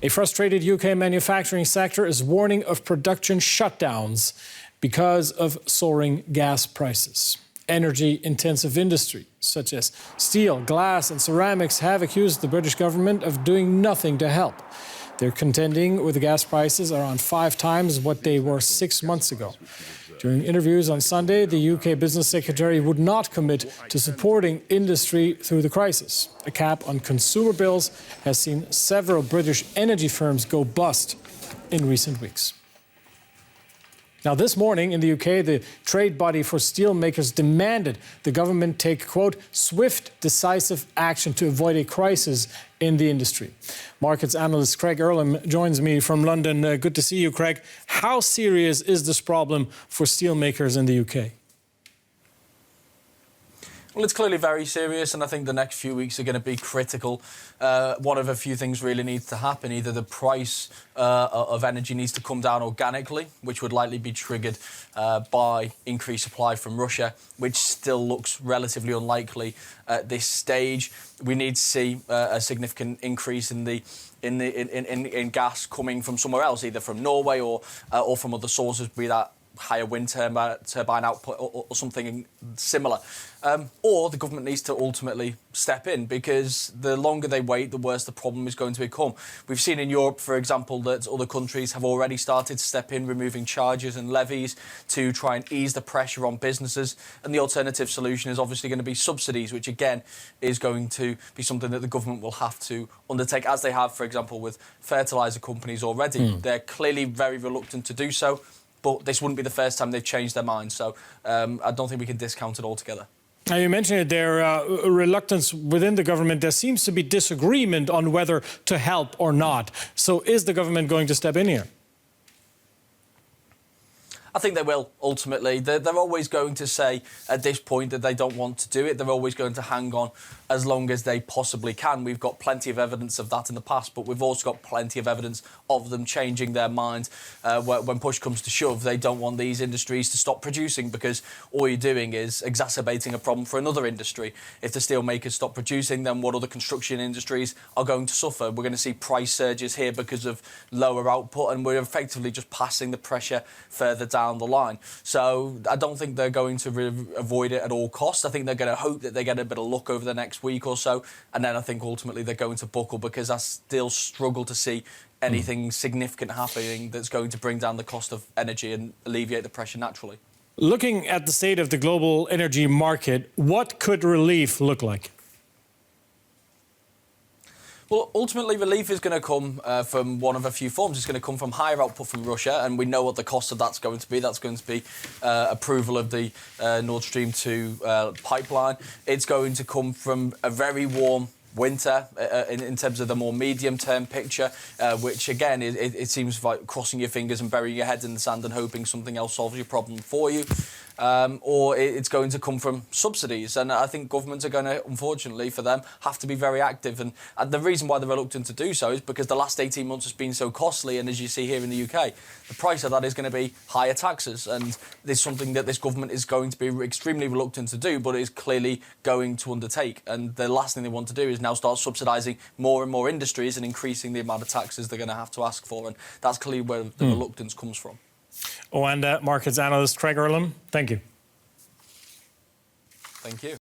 A frustrated UK manufacturing sector is warning of production shutdowns because of soaring gas prices. Energy-intensive industry, such as steel, glass and ceramics, have accused the British government of doing nothing to help. They're contending with the gas prices around 5 times what they were 6 months ago. During interviews on Sunday, the UK Business Secretary would not commit to supporting industry through the crisis. A cap on consumer bills has seen several British energy firms go bust in recent weeks. Now, this morning in the UK, the trade body for steelmakers demanded the government take, quote, swift, decisive action to avoid a crisis in the industry. Markets analyst Craig Earlham joins me from London. Good to see you, Craig. How serious is this problem for steelmakers in the UK? Well, it's clearly very serious, and I think the next few weeks are going to be critical. One of a few things really needs to happen. Either the price of energy needs to come down organically, which would likely be triggered by increased supply from Russia, which still looks relatively unlikely at this stage. We need to see a significant increase in gas coming from somewhere else, either from Norway or from other sources, be that higher wind turbine output or something similar. Or the government needs to ultimately step in, because the longer they wait, the worse the problem is going to become. We've seen in Europe, for example, that other countries have already started to step in, removing charges and levies to try and ease the pressure on businesses. And the alternative solution is obviously going to be subsidies, which again is going to be something that the government will have to undertake, as they have, for example, with fertiliser companies already. They're clearly very reluctant to do so, but this wouldn't be the first time they've changed their mind. So I don't think we can discount it altogether. Now, you mentioned there reluctance within the government. There seems to be disagreement on whether to help or not. So is the government going to step in here? I think they will, ultimately. They're always going to say at this point that they don't want to do it. They're always going to hang on as long as they possibly can. We've got plenty of evidence of that in the past, but we've also got plenty of evidence of them changing their minds when push comes to shove. They don't want these industries to stop producing, because all you're doing is exacerbating a problem for another industry. If the steel makers stop producing, then what other construction industries are going to suffer? We're going to see price surges here because of lower output, and we're effectively just passing the pressure further down the line. So I don't think they're going to avoid it at all costs. I think they're going to hope that they get a bit of luck over the next week or so, and then I think ultimately they're going to buckle, because I still struggle to see anything significant happening that's going to bring down the cost of energy and alleviate the pressure naturally. Looking at the state of the global energy market, what could relief look like? Well, ultimately, relief is going to come from one of a few forms. It's going to come from higher output from Russia, and we know what the cost of that's going to be. That's going to be approval of the Nord Stream 2 pipeline. It's going to come from a very warm winter in terms of the more medium-term picture, which, again, it seems like crossing your fingers and burying your head in the sand and hoping something else solves your problem for you. Or it's going to come from subsidies. And I think governments are going to, unfortunately for them, have to be very active. And the reason why they're reluctant to do so is because the last 18 months has been so costly. And as you see here in the UK, the price of that is going to be higher taxes. And it's something that this government is going to be extremely reluctant to do, but is clearly going to undertake. And the last thing they want to do is now start subsidising more and more industries and increasing the amount of taxes they're going to have to ask for. And that's clearly where the reluctance comes from. And markets analyst Craig Earlham, thank you. Thank you.